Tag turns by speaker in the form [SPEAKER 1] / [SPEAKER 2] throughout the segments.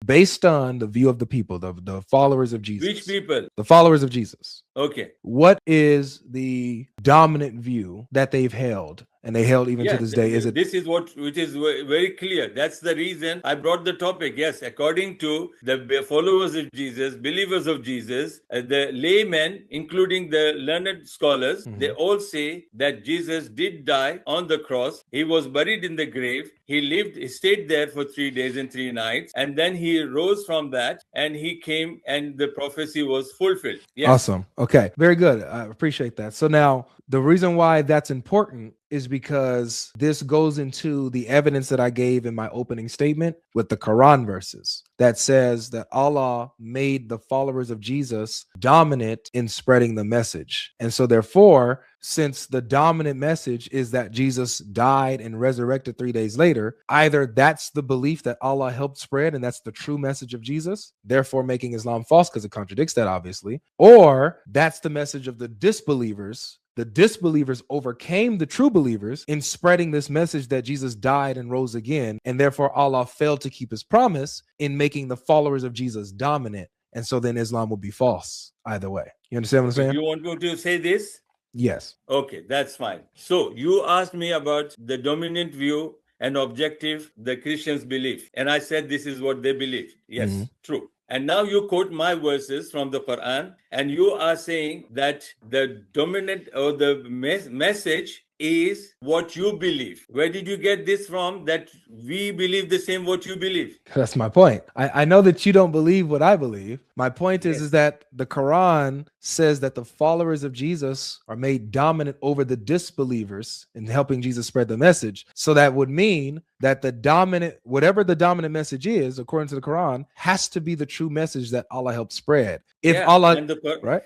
[SPEAKER 1] based on the view of the people, the followers of Jesus.
[SPEAKER 2] Which people?
[SPEAKER 1] The followers of Jesus.
[SPEAKER 2] Okay.
[SPEAKER 1] What is the dominant view that they've held? And they held even to this day. Is it?
[SPEAKER 2] This is what it is very clear. That's the reason I brought the topic. Yes, according to the followers of Jesus, believers of Jesus, the laymen, including the learned scholars, they all say that Jesus did die on the cross. He was buried in the grave. He stayed there for 3 days and 3 nights, and then he rose from that, and he came, and the prophecy was fulfilled. Yes.
[SPEAKER 1] Awesome. Okay, very good. I appreciate that. So now the reason why that's important is because this goes into the evidence that I gave in my opening statement with the Quran verses that says that Allah made the followers of Jesus dominant in spreading the message. And so therefore, since the dominant message is that Jesus died and resurrected 3 days later, either that's the belief that Allah helped spread and that's the true message of Jesus, therefore making Islam false because it contradicts that obviously, or that's the message of the disbelievers. The disbelievers overcame the true believers in spreading this message that Jesus died and rose again, and therefore Allah failed to keep his promise in making the followers of Jesus dominant, and so then Islam will be false either way. You understand what I'm saying?
[SPEAKER 2] You want me to say this?
[SPEAKER 1] Yes.
[SPEAKER 2] Okay, that's fine. So you asked me about the dominant view and objective the Christians believe, and I said this is what they believe. Yes, true. And now you quote my verses from the Quran, and you are saying that the dominant or the message is what you believe. Where did you get this from, that we believe the same what you believe?
[SPEAKER 1] That's my point. I know that you don't believe what I believe. My point is that the Quran says that the followers of Jesus are made dominant over the disbelievers in helping Jesus spread the message. So that would mean that the dominant, whatever the dominant message is, according to the Quran, has to be the true message that Allah helped spread. If Allah, right?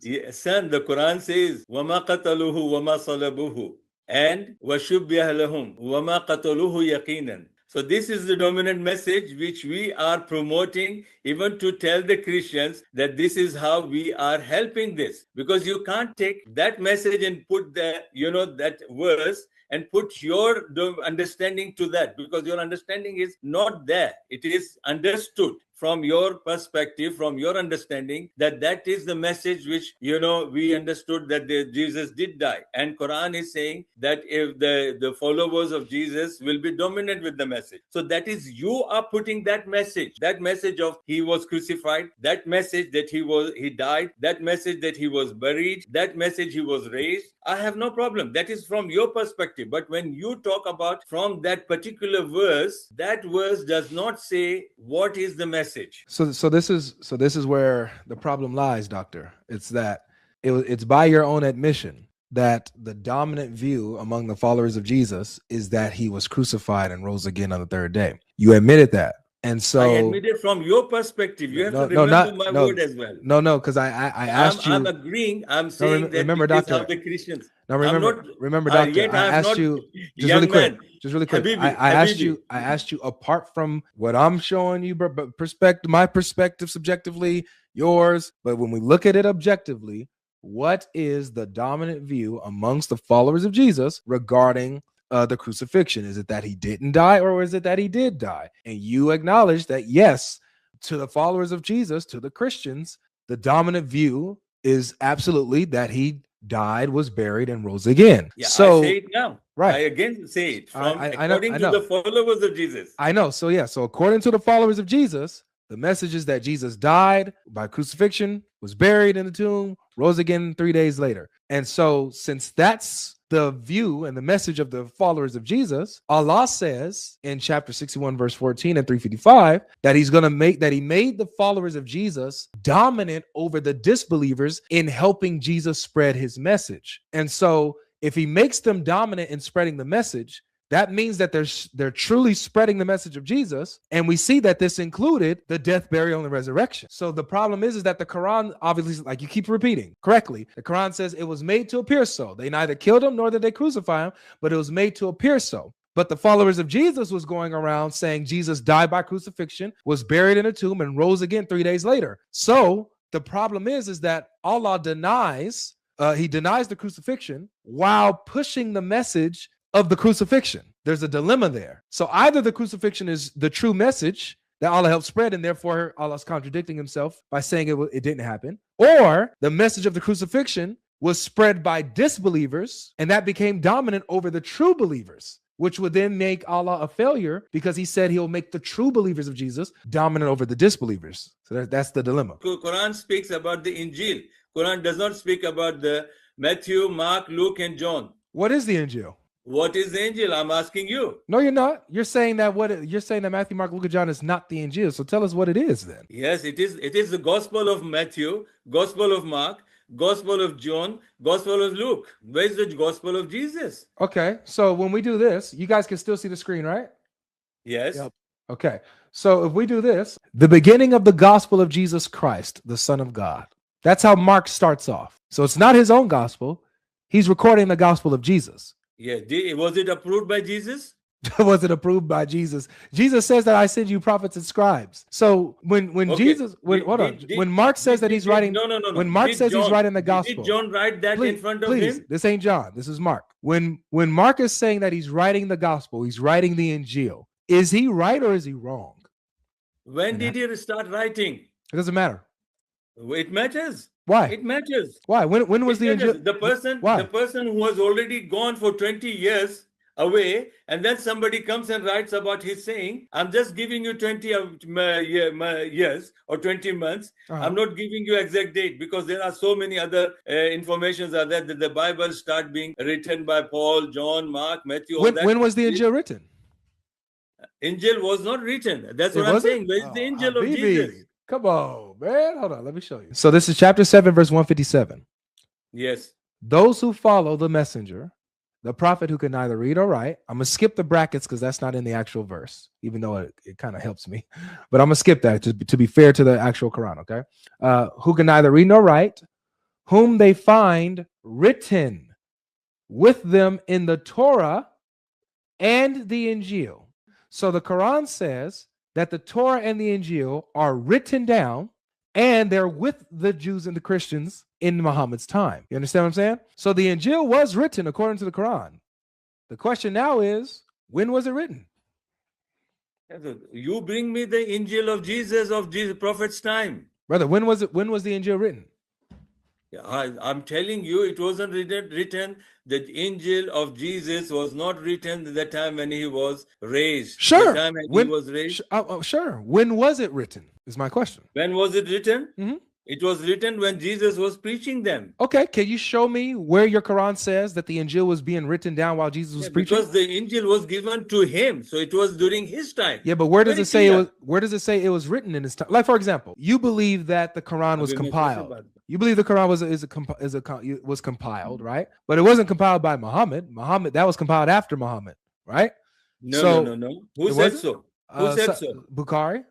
[SPEAKER 2] Yeah, son, the Quran says, وَمَا قَتَلُوهُ وَمَا صَلَبُوهُ and وَشُبِّهَ لَهُمْ وَمَا قَتَلُوهُ يَقِينًا. So this is the dominant message which we are promoting, even to tell the Christians that this is how we are helping this. Because you can't take that message and put the, that verse and put your understanding to that, because your understanding is not there. It is understood from your perspective, from your understanding, that is the message which, we understood that Jesus did die. And Quran is saying that if the followers of Jesus will be dominant with the message. So that is, you are putting that message of he was crucified, that message that he died, that message that he was buried, that message he was raised. I have no problem. That is from your perspective. But when you talk about from that particular verse, that verse does not say what is the message.
[SPEAKER 1] So this is where the problem lies, Doctor. It's that it's by your own admission that the dominant view among the followers of Jesus is that he was crucified and rose again on the third day. You admitted that. And so
[SPEAKER 2] I admit it from your perspective. You have to remember my word as well.
[SPEAKER 1] No, because I asked you.
[SPEAKER 2] I'm agreeing. I'm saying that
[SPEAKER 1] remember,
[SPEAKER 2] this is
[SPEAKER 1] Doctor,
[SPEAKER 2] how the Christians.
[SPEAKER 1] Now remember, Doctor. I asked you just really quick.
[SPEAKER 2] Habibi,
[SPEAKER 1] I asked you apart from what I'm showing you, but my perspective subjectively, yours. But when we look at it objectively, what is the dominant view amongst the followers of Jesus regarding the crucifixion? Is it that he didn't die, or is it that he did die? And you acknowledge that, yes, to the followers of Jesus, to the Christians, the dominant view is absolutely that he died, was buried, and rose again.
[SPEAKER 2] Yeah,
[SPEAKER 1] so
[SPEAKER 2] I say it now. Right. I again say it according to the followers of Jesus.
[SPEAKER 1] I know. So according to the followers of Jesus, the message is that Jesus died by crucifixion, was buried in the tomb, rose again 3 days later. And so since that's the view and the message of the followers of Jesus, Allah says in chapter 61, verse 14 and 355, that he made the followers of Jesus dominant over the disbelievers in helping Jesus spread his message. And so if he makes them dominant in spreading the message, that means that they're truly spreading the message of Jesus. And we see that this included the death, burial, and the resurrection. So the problem is that the Quran, obviously, like you keep repeating correctly, the Quran says it was made to appear so. They neither killed him nor did they crucify him, but it was made to appear so. But the followers of Jesus was going around saying Jesus died by crucifixion, was buried in a tomb, and rose again 3 days later. So the problem is that Allah denies the crucifixion while pushing the message of the crucifixion. There's a dilemma there. So either the crucifixion is the true message that Allah helped spread, and therefore Allah's contradicting himself by saying it didn't happen. Or the message of the crucifixion was spread by disbelievers, and that became dominant over the true believers, which would then make Allah a failure because he said he'll make the true believers of Jesus dominant over the disbelievers. So that's the dilemma.
[SPEAKER 2] Quran speaks about the Injil. Quran does not speak about the Matthew, Mark, Luke, and John.
[SPEAKER 1] What is the Injil?
[SPEAKER 2] What is the Injil? I'm asking you.
[SPEAKER 1] No, you're not. You're saying that Matthew, Mark, Luke, and John is not the Injil. So tell us what it is then.
[SPEAKER 2] Yes, it is. It is the Gospel of Matthew, Gospel of Mark, Gospel of John, Gospel of Luke. Where's the Gospel of Jesus?
[SPEAKER 1] Okay, so when we do this, you guys can still see the screen, right?
[SPEAKER 2] Yes.
[SPEAKER 1] Yep. Okay, so if we do this, the beginning of the Gospel of Jesus Christ, the Son of God. That's how Mark starts off. So it's not his own gospel. He's recording the Gospel of Jesus.
[SPEAKER 2] Yeah. Was it approved by Jesus?
[SPEAKER 1] Was it approved by Jesus? Jesus says that I send you prophets and scribes. So when Mark says that he's writing, when Mark says he's writing the gospel,
[SPEAKER 2] did John write that in front of him?
[SPEAKER 1] This ain't John. This is Mark. When Mark is saying that he's writing the gospel, he's writing the Injil. Is he right or is he wrong?
[SPEAKER 2] When did he start writing?
[SPEAKER 1] It doesn't matter.
[SPEAKER 2] It matters.
[SPEAKER 1] Why?
[SPEAKER 2] It matters.
[SPEAKER 1] Why? When was the Injil?
[SPEAKER 2] The person who was already gone for 20 years away, and then somebody comes and writes about his saying, I'm just giving you 20 years or 20 months. I'm not giving you exact date because there are so many other informations are there that the Bible start being written by Paul, John, Mark, Matthew.
[SPEAKER 1] When was the Injil written?
[SPEAKER 2] Injil was not written. That's what I'm saying. Where is the Injil of Jesus?
[SPEAKER 1] Come on, man. Hold on. Let me show you. So this is chapter 7, verse 157.
[SPEAKER 2] Yes.
[SPEAKER 1] Those who follow the messenger, the prophet who can neither read or write. I'm going to skip the brackets because that's not in the actual verse, even though it kind of helps me. But I'm going to skip that to be fair to the actual Quran, okay? Who can neither read nor write, whom they find written with them in the Torah and the Injil. So the Quran says that the Torah and the Injil are written down and they're with the Jews and the Christians in Muhammad's time. You understand what I'm saying? So the Injil was written according to the Quran. The question now is, when was it written?
[SPEAKER 2] You bring me the Injil of Jesus Prophet's time.
[SPEAKER 1] Brother, when was the Injil written?
[SPEAKER 2] I'm telling you, it wasn't written. The Injil of Jesus was not written at the time when he was raised.
[SPEAKER 1] Sure.
[SPEAKER 2] The time when he was raised.
[SPEAKER 1] Sure. When was it written? Is my question.
[SPEAKER 2] When was it written?
[SPEAKER 1] Mm-hmm.
[SPEAKER 2] It was written when Jesus was preaching them.
[SPEAKER 1] Okay, can you show me where your Quran says that the Injil was being written down while Jesus was preaching?
[SPEAKER 2] Because the Injil was given to him, so it was during his time.
[SPEAKER 1] Yeah, but where does it say it was written in his time? Like, for example, you believe that the Quran was compiled. You believe the Quran was compiled, right? But it wasn't compiled by Muhammad. That was compiled after Muhammad, right?
[SPEAKER 2] No. Who said so? Who said so?
[SPEAKER 1] Bukhari,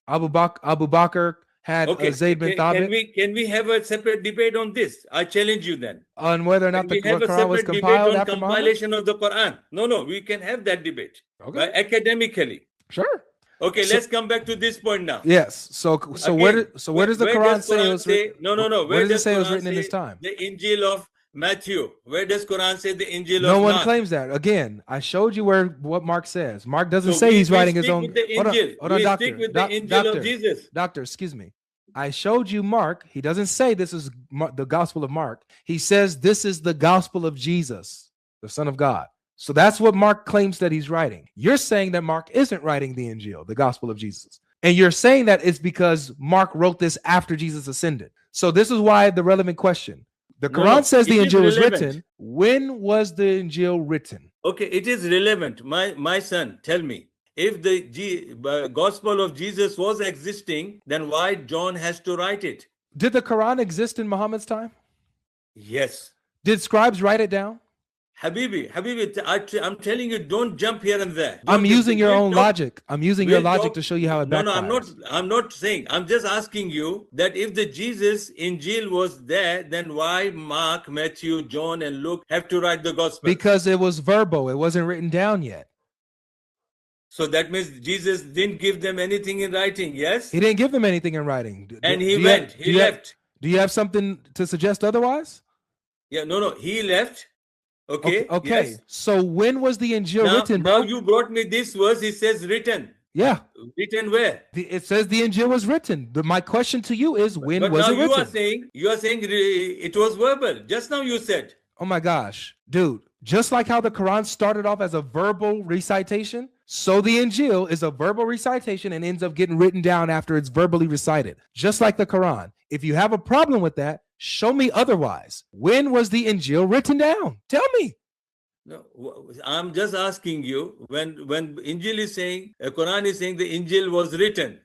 [SPEAKER 1] Abu Bakr had Zayd bin Thabit.
[SPEAKER 2] Can we have a separate debate on this? I challenge you then.
[SPEAKER 1] On whether or not the Quran was compiled after
[SPEAKER 2] compilation of the Quran. No, we can have that debate.
[SPEAKER 1] Okay.
[SPEAKER 2] Academically.
[SPEAKER 1] Sure.
[SPEAKER 2] Okay, let's come back to this point now.
[SPEAKER 1] Yes. So where does the Quran say it was written?
[SPEAKER 2] No.
[SPEAKER 1] Where does it say it was written in his time?
[SPEAKER 2] The Injil of Matthew. Where does Quran say the Injil of
[SPEAKER 1] No one
[SPEAKER 2] Mark?
[SPEAKER 1] claims that. Again, I showed you what Mark says. Mark doesn't say he's writing his own.
[SPEAKER 2] Hold on, doctor. Stick with the Injil of Jesus.
[SPEAKER 1] Doctor, excuse me. I showed you Mark. He doesn't say this is the Gospel of Mark. He says this is the Gospel of Jesus, the Son of God. So that's what Mark claims that he's writing. You're saying that Mark isn't writing the Injil, the Gospel of Jesus. And you're saying that it's because Mark wrote this after Jesus ascended. So this is why the relevant question. The Quran says the Injil was written. When was the Injil written?
[SPEAKER 2] Okay, it is relevant. My son, tell me. If the Gospel of Jesus was existing, then why John has to write it?
[SPEAKER 1] Did the Quran exist in Muhammad's time?
[SPEAKER 2] Yes.
[SPEAKER 1] Did scribes write it down?
[SPEAKER 2] Habibi, I'm telling you, don't jump here and there.
[SPEAKER 1] I'm using your own logic. I'm using your logic to show you how it backfires.
[SPEAKER 2] No, I'm not saying. I'm just asking you that if the Jesus Injil was there, then why Mark, Matthew, John, and Luke have to write the Gospel?
[SPEAKER 1] Because it was verbal. It wasn't written down yet.
[SPEAKER 2] So that means Jesus didn't give them anything in writing, yes?
[SPEAKER 1] He didn't give them anything in writing.
[SPEAKER 2] And he left.
[SPEAKER 1] Do you have something to suggest otherwise?
[SPEAKER 2] Yeah, no, he left. Okay.
[SPEAKER 1] Okay. Yes. So when was the Injil written,
[SPEAKER 2] bro?
[SPEAKER 1] Now
[SPEAKER 2] you brought me this verse. It says written.
[SPEAKER 1] Yeah.
[SPEAKER 2] Written where?
[SPEAKER 1] It says the Injil was written. My question to you is, when
[SPEAKER 2] But
[SPEAKER 1] was
[SPEAKER 2] now
[SPEAKER 1] it written?
[SPEAKER 2] you are saying it was verbal. Just now you said.
[SPEAKER 1] Oh my gosh, dude. Just like how the Quran started off as a verbal recitation, so the Injil is a verbal recitation and ends up getting written down after it's verbally recited. Just like the Quran. If you have a problem with that, show me otherwise. When was the Injil written down? Tell me.
[SPEAKER 2] No, I'm just asking you, when Injil is saying, Quran is saying the Injil was written.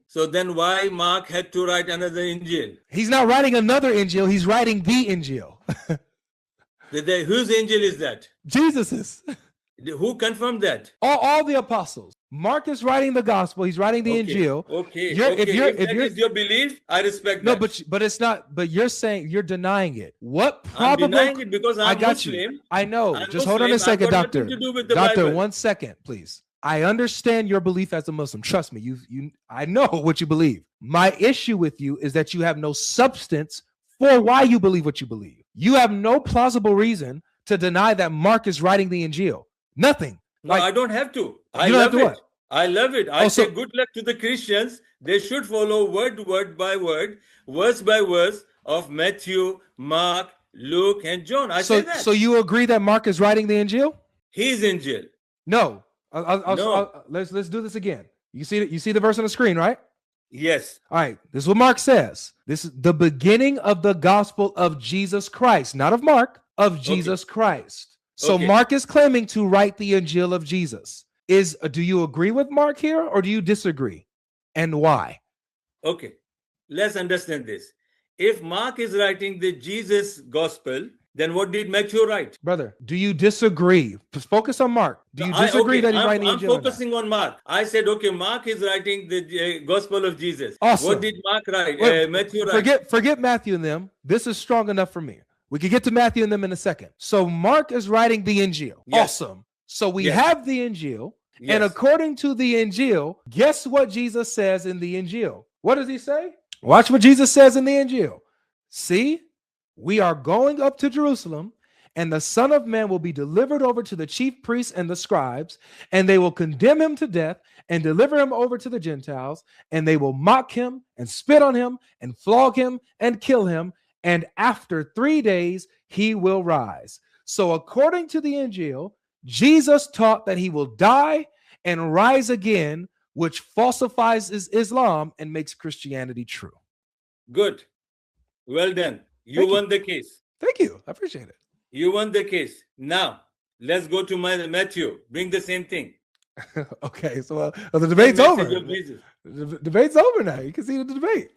[SPEAKER 2] So then why Mark had to write another Injil?
[SPEAKER 1] He's not writing another Injil, he's writing the Injil.
[SPEAKER 2] Whose Injil is that?
[SPEAKER 1] Jesus's.
[SPEAKER 2] Who confirmed that?
[SPEAKER 1] All the apostles. Mark is writing the gospel. He's writing the Injil.
[SPEAKER 2] Okay. If that is your belief, I respect that.
[SPEAKER 1] No, but it's not. But you're saying you're denying it. What
[SPEAKER 2] I'm denying it because I'm Muslim.
[SPEAKER 1] You. I know.
[SPEAKER 2] I'm
[SPEAKER 1] Just
[SPEAKER 2] Muslim.
[SPEAKER 1] hold on a second, doctor. Doctor,
[SPEAKER 2] Bible.
[SPEAKER 1] 1 second, please. I understand your belief as a Muslim. Trust me. I know what you believe. My issue with you is that you have no substance for why you believe what you believe. You have no plausible reason to deny that Mark is writing the Injil. Nothing.
[SPEAKER 2] No, I don't have to. I
[SPEAKER 1] love
[SPEAKER 2] it.
[SPEAKER 1] What?
[SPEAKER 2] I love it. I say good luck to the Christians. They should follow word by word, verse by verse of Matthew, Mark, Luke, and John. I say that.
[SPEAKER 1] So you agree that Mark is writing the Injil?
[SPEAKER 2] He's Injil.
[SPEAKER 1] No. Let's do this again. You see the verse on the screen, right?
[SPEAKER 2] Yes.
[SPEAKER 1] All right. This is what Mark says. This is the beginning of the gospel of Jesus Christ, not of Mark, of Jesus Christ. So Mark is claiming to write the Injil of Jesus. Do you agree with Mark here or do you disagree? And why?
[SPEAKER 2] Okay. Let's understand this. If Mark is writing the Jesus gospel, then what did Matthew write?
[SPEAKER 1] Brother, do you disagree? Focus on Mark. Do you disagree that he's writing the Injil?
[SPEAKER 2] I'm focusing on Mark. I said, Mark is writing the gospel of Jesus.
[SPEAKER 1] Awesome.
[SPEAKER 2] What did Mark write? Matthew write?
[SPEAKER 1] Forget Matthew and them. This is strong enough for me. We can get to Matthew and them in a second. So Mark is writing the Injil.
[SPEAKER 2] Yes.
[SPEAKER 1] Awesome. So we have the Injil. Yes. And according to the Injil, guess what Jesus says in the Injil? What does he say? Watch what Jesus says in the Injil. See, we are going up to Jerusalem, and the Son of Man will be delivered over to the chief priests and the scribes, and they will condemn him to death and deliver him over to the Gentiles, and they will mock him and spit on him and flog him and kill him. And after 3 days, he will rise. So according to the Injil, Jesus taught that he will die and rise again, which falsifies Islam and makes Christianity true.
[SPEAKER 2] Good. Well done. You won the case.
[SPEAKER 1] Thank you. I appreciate it.
[SPEAKER 2] You won the case. Now, let's go to Matthew. Bring the same thing.
[SPEAKER 1] Okay. So the debate's over. The debate's over now. You can see the debate.